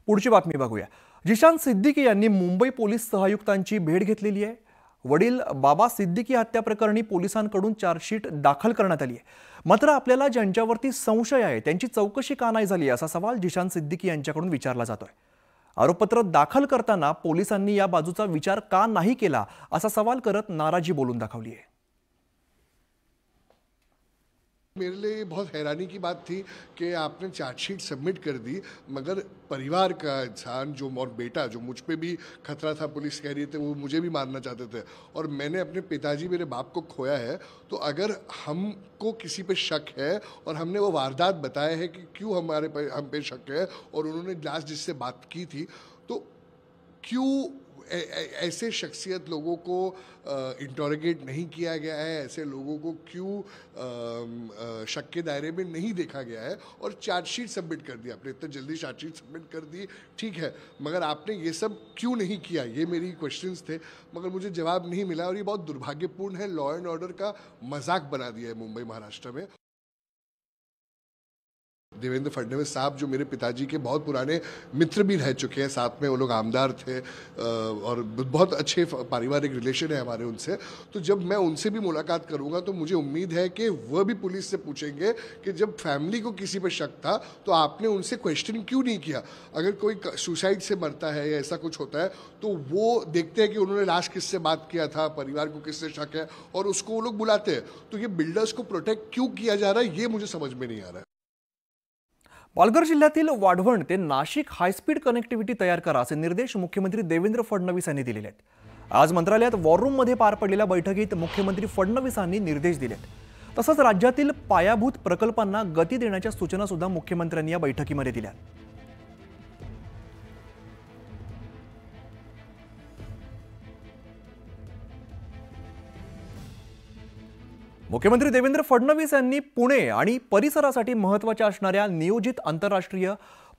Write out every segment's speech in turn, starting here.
पुढची बातमी बघूया। जिशान सिद्दीकी यांनी मुंबई पोलीस सहआयुक्तांची भेट घेतलेली आहे। वडील बाबा सिद्दीकी हत्या प्रकरणी पोलिसांकडून चार्जशीट दाखल करण्यात आली आहे। मात्र आपल्याला ज्यांच्यावरती संशय आहे त्यांची चौकशी का नाही झाली असा सवाल जिशान सिद्दीकी यांच्याकडून विचारला जातोय। आरोपपत्र दाखल करताना पोलिसांनी या बाजूचा विचार का नाही केला असा सवाल करत नाराजी बोलून दाखवली आहे। मेरे लिए बहुत हैरानी की बात थी कि आपने चार्जशीट सबमिट कर दी, मगर परिवार का इंसान जो और बेटा जो मुझ पे भी खतरा था, पुलिस कह रही थे वो मुझे भी मारना चाहते थे और मैंने अपने पिताजी मेरे बाप को खोया है। तो अगर हमको किसी पे शक है और हमने वो वारदात बताया है कि क्यों हम पे शक है और उन्होंने लास्ट जिससे बात की थी, तो क्यों ऐसे शख्सियत लोगों को इंटरोगेट नहीं किया गया है, ऐसे लोगों को क्यों शक के दायरे में नहीं देखा गया है और चार्जशीट सबमिट कर दी। आपने इतने जल्दी चार्जशीट सबमिट कर दी, ठीक है, मगर आपने ये सब क्यों नहीं किया, ये मेरी क्वेश्चंस थे, मगर मुझे जवाब नहीं मिला और ये बहुत दुर्भाग्यपूर्ण है। लॉ एंड ऑर्डर का मजाक बना दिया है मुंबई महाराष्ट्र में। देवेंद्र फडणवीस साहब जो मेरे पिताजी के बहुत पुराने मित्र भी रह चुके हैं, साथ में वो लोग आमदार थे और बहुत अच्छे पारिवारिक रिलेशन है हमारे उनसे। तो जब मैं उनसे भी मुलाकात करूंगा तो मुझे उम्मीद है कि वह भी पुलिस से पूछेंगे कि जब फैमिली को किसी पर शक था तो आपने उनसे क्वेश्चन क्यों नहीं किया। अगर कोई सुसाइड से मरता है या ऐसा कुछ होता है तो वो देखते हैं कि उन्होंने लास्ट किससे बात किया था, परिवार को किससे शक है और उसको वो लोग बुलाते हैं। तो ये बिल्डर्स को प्रोटेक्ट क्यों किया जा रहा है ये मुझे समझ में नहीं आ रहा है। पालघर जिल्ह्यातील वाढवण ते नाशिक हायस्पीड कनेक्टिव्हिटी तयार करा असे निर्देश मुख्यमंत्री देवेंद्र फडणवीस यांनी दिलेले आहेत। आज मंत्रालयात वॉर रूम मध्ये पार पडलेल्या बैठकीत मुख्यमंत्री फडणवीसांनी निर्देश दिलेत। तसंच राज्यातील पायाभूत प्रकल्पांना गती देण्याच्या सूचना सुद्धा मुख्यमंत्र्यांनी या बैठकीमध्ये दिल्या। मुख्यमंत्री देवेंद्र फडणवीस यांनी पुणे आणि परिसरासाठी महत्त्वाच्या असणाऱ्या नियोजित आंतरराष्ट्रीय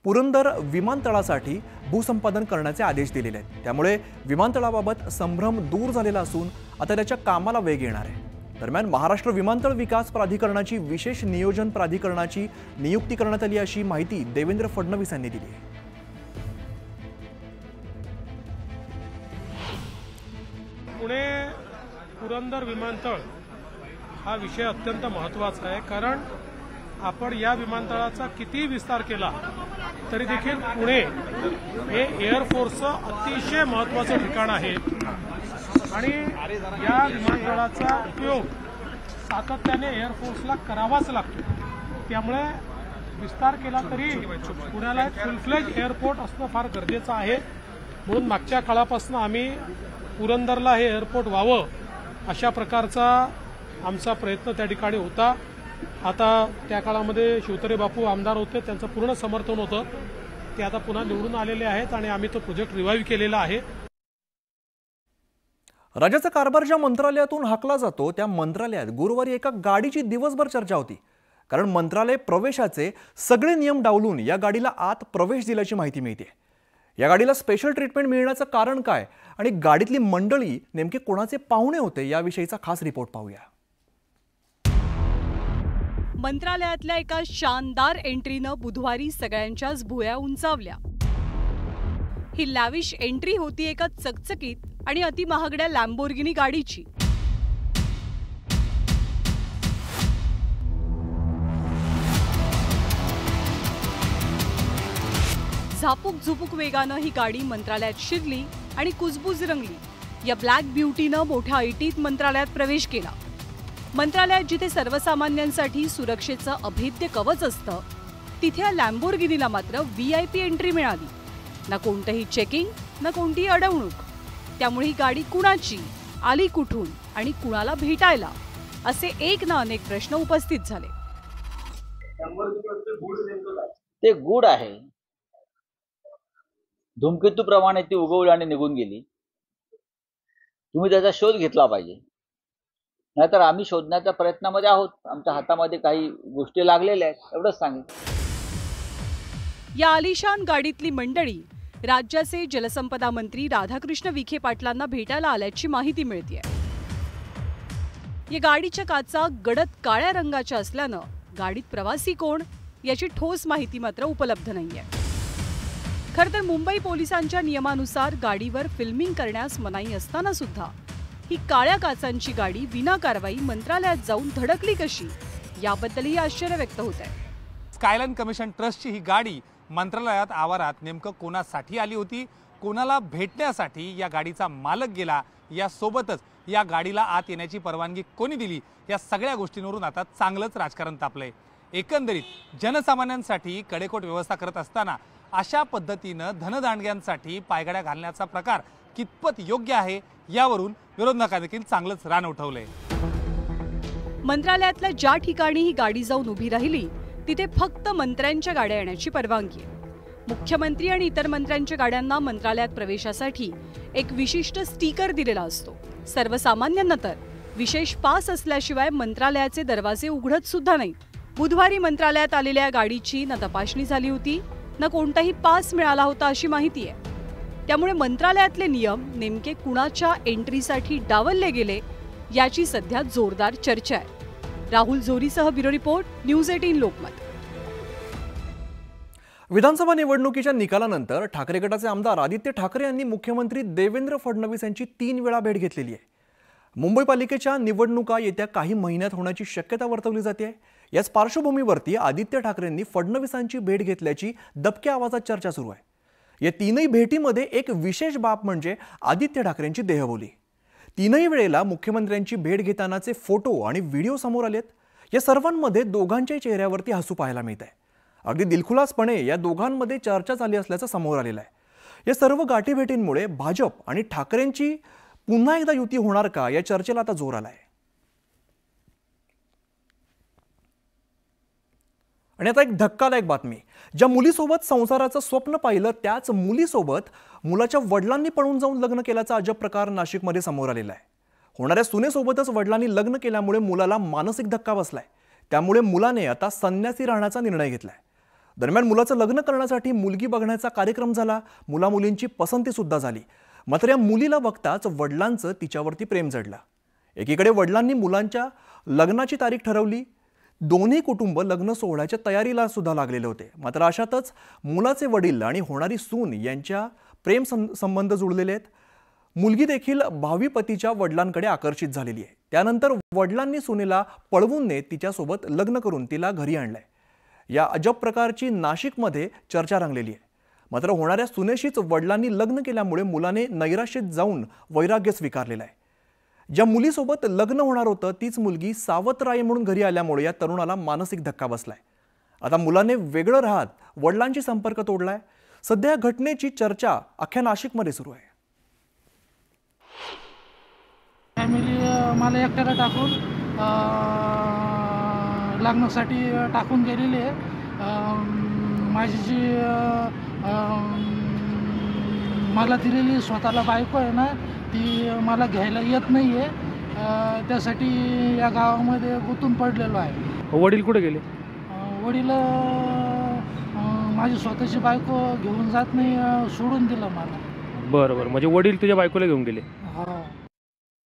पुरंदर विमानतळासाठी भूसंपादन करण्याचे आदेश दिलेले आहेत। त्यामुळे विमानतळाबाबत संभ्रम दूर झालेला असून आता त्याच्या कामाला वेग येणार आहे। दरम्यान महाराष्ट्र विमानतळ विकास प्राधिकरणाची विशेष नियोजन प्राधिकरणाची नियुक्ती करण्यात आली अशी माहिती देवेंद्र फडणवीस यांनी दिली आहे। पुणे पुरंदर विमानतळ हा विषय अत्यंत महत्त्वाचा आहे, कारण आपण या विमानतळाचा किती विस्तार केला तरी देखील पुणे हे एअरफोर्सचं अतिशय महत्त्वाचं ठिकाण आहे आणि या विमानतळाचा उपयोग सातत्याने एअरफोर्सला करावाच लागतो। त्यामुळे विस्तार केला तरी पुण्याला एक फुल फ्लेज एअरपोर्ट असणं फार गरजेचं आहे। म्हणून मागच्या काळापासून आम्ही पुरंदरला हे एअरपोर्ट व्हावं अशा प्रकारचा आमचा प्रयत्न त्या ठिकाणी होता। आता त्या काळामध्ये शिवतरे बापू आमदार होते, त्यांचं पूर्ण समर्थन होतं। ते आता पुन्हा निवडून आलेले आहेत आणि आम्ही तो प्रोजेक्ट रिवाइव्ह केलेला आहे। राज्याचा कारभार ज्या मंत्रालयातून हाकला जातो त्या मंत्रालयात गुरुवारी एका गाडीची दिवसभर चर्चा होती, कारण मंत्रालय प्रवेशाचे सगळे नियम डावलून या गाडीला आत प्रवेश दिल्याची माहिती मिळते। या गाडीला स्पेशल ट्रीटमेंट मिळण्याचं कारण काय आणि गाडीतली मंडळी नेमके कोणाचे पाहुणे होते याविषयीचा खास रिपोर्ट पाहूया। मंत्रालयातल्या एका शानदार एंट्रीनं बुधवारी सगळ्यांच्याच भुवया उंचावल्या। ही लॅविश एंट्री होती एका चकचकीत आणि अतिमहागड्या लॅम्बोर्गिनी गाडीची। झापूक झुपूक वेगानं ही गाडी मंत्रालयात शिरली आणि कुजबूज रंगली। या ब्लॅक ब्युटीनं मोठ्या ऐटीत मंत्रालयात प्रवेश केला। मंत्रालयात जिथे सर्वसामान्यांसाठी सुरक्षेचं अभेद्य कवच असतं, तिथे या लॅम्बोर्गिनीला मात्र VIP एंट्री मिळाली। ना कोणतंही चेकिंग, ना कोणतीही अडवणूक। त्यामुळे ही गाडी कुणाची, आली कुठून आणि कुणाला भेटायला, असे एक ना अनेक प्रश्न उपस्थित झाले। ते गुड आहे, धूमकेतूप्रमाणे ती उगवली आणि निघून गेली। तुम्ही त्याचा शोध घेतला पाहिजे, नाहीतर आम्ही शोधण्याच्या प्रयत्नामध्ये आहोत। आमच्या हातामध्ये काही गोष्टी लागलेल्या आहेत, एवढंच सांगेन। या आलिशान गाडीतली मंडळी राज्याचे जलसंपदा मंत्री राधाकृष्ण विखे पाटलांना भेटायला आल्याची माहिती मिळतेय। या गाडीच्या काचा गडद काळ्या रंगाच्या असल्यानं गाडीत प्रवासी कोण याची ठोस माहिती मात्र उपलब्ध नाहीये। खरं तर मुंबई पोलिसांच्या नियमानुसार गाडीवर फिल्मिंग करण्यास मनाई असताना सुद्धा ही काळ्या काचांची गाडी विना कारवाई मंत्रालयात जाऊन धडकली कशी, याबद्दलही आश्चर्य व्यक्त होत आहे. स्कायलाइन कमिशन ट्रस्टची ही गाडी मंत्रालयात आवारात नेमकं कोणासाठी आली होती, कोणाला भेटण्यासाठी या गाडीचा मालक गेला, यासोबतच या गाडीला आत येण्याची परवानगी कोणी दिली, या सगळ्या गोष्टींवरून आता चांगलंच राजकारण तापलंय. एकंदरीत जनसामान्यांसाठी कडेकोट व्यवस्था करत असताना अशा पद्धतीनं धनदांडग्यांसाठी पायगाड्या घालण्याचा प्रकार कितपत योग्य आहे, यावरून विरोधकांनी देखील चांगलंच रान उठवलंय. मंत्रालयातल्या ज्या ठिकाणी ही गाडी जाऊन उभी राहिली तिथे फक्त मंत्र्यांच्या गाड्या येण्याची परवानगी आहे. मुख्यमंत्री आणि इतर मंत्र्यांच्या गाड्यांना मंत्रालयात प्रवेशासाठी एक विशिष्ट स्टिकर दिलेला असतो. सर्वसामान्यांना तर विशेष पास असल्याशिवाय मंत्रालयाचे दरवाजे उघडत सुद्धा नाहीत. बुधवारी मंत्रालयात आलेल्या गाडीची ना तपासणी झाली होती ना कोणताही पास मिळाला होता अशी माहिती आहे. त्यामुळे मंत्रालयातले नियम नेमके कुणाच्या एंट्रीसाठी डावलले गेले याची सध्या जोरदार चर्चा आहे. राहुल जोरीसह ब्युरो रिपोर्ट, न्यूज 18 लोकमत. विधानसभा निवडणुकीच्या निकालानंतर ठाकरे गटाचे आमदार आदित्य ठाकरे यांनी मुख्यमंत्री देवेंद्र फडणवीस यांची 3 वेळा भेट घेतलेली आहे. मुंबई पालिकेच्या निवडणुका येत्या काही महिन्यात होण्याची शक्यता वर्तवली जाते. याच पार्श्वभूमीवरती आदित्य ठाकरेंनी फडणवीसांची भेट घेतल्याची दबक्या आवाजात चर्चा सुरू आहे. या तीनही भेटीमध्ये एक विशेष बाब म्हणजे आदित्य ठाकरेंची देहबोली. तीनही वेळेला मुख्यमंत्र्यांची भेट घेतानाचे फोटो आणि व्हिडिओ समोर आलेत. या सर्वांमध्ये दोघांच्या चेहऱ्यावरती हसू पाहायला मिळत आहे. अगदी दिलखुलासपणे या दोघांमध्ये चर्चा झाली असल्याचं समोर आलेलं आहे. या सर्व गाठीभेटींमुळे भाजप आणि ठाकरेंची पुन्हा एकदा युती होणार का, या चर्चेला आता जोर आलाय. आणि आता एक धक्कादायक बातमी. ज्या मुलीसोबत संसाराचं स्वप्न पाहिलं त्याच मुलीसोबत मुलाच्या वडिलांनी पळून जाऊन लग्न केल्याचा अजब प्रकार नाशिकमध्ये समोर आलेला आहे. होणाऱ्या सुनेसोबतच वडिलांनी लग्न केल्यामुळे मुलाला मानसिक धक्का बसलाय. त्यामुळे मुलाने आता संन्यासी राहण्याचा निर्णय घेतलाय. दरम्यान मुलाचं लग्न करण्यासाठी मुलगी बघण्याचा कार्यक्रम झाला. मुलामुलींची पसंती सुद्धा झाली. मात्र या मुलीला बघताच वडिलांचं तिच्यावरती प्रेम जडलं. एकीकडे वडिलांनी मुलांच्या लग्नाची तारीख ठरवली. दोन्ही कुटुंब लग्न सोहळ्याच्या तयारीला सुद्धा लागलेले होते. मात्र अशातच मुलाचे वडील आणि होणारी सून यांच्या प्रेम संबंध जुळलेले आहेत. मुलगी देखील भावी पतीच्या वडिलांकडे आकर्षित झालेली आहे. त्यानंतर वडिलांनी सुनेला पळवून नेत तिच्यासोबत लग्न करून तिला घरी आणलंय. या अजब प्रकारची नाशिकमध्ये चर्चा रंगलेली आहे. मात्र होणाऱ्या सुनेशीच वडिलांनी लग्न केल्यामुळे मुलाने नैराश्यात जाऊन वैराग्य स्वीकारलेलं आहे. ज्या मुलीसोबत लग्न होणार होतं तीच मुलगी सावत्र म्हणून घरी आल्यामुळे या तरुणाला मानसिक धक्का बसलाय. आता मुलाने वेगळं राहत वडिलांशी संपर्क तोडलाय. सध्या या घटनेची चर्चा अख्ख्या नाशिकमध्ये सुरू आहे. फॅमिली मला एकट्याला टाकून लग्नासाठी टाकून गेलेली आहे. माझी जी मला दिलेली स्वतःला बायको आहे ना, ती मला घ्यायला येत नाही आहे. त्यासाठी या गावामध्ये गुंतून पडलेलो आहे. वडील कुठे गेले? वडील माझी स्वतःची बायको घेऊन जात नाही, सोडून दिलं मला. बरं बरं, म्हणजे वडील तुझ्या बायकोला घेऊन गेले? हो.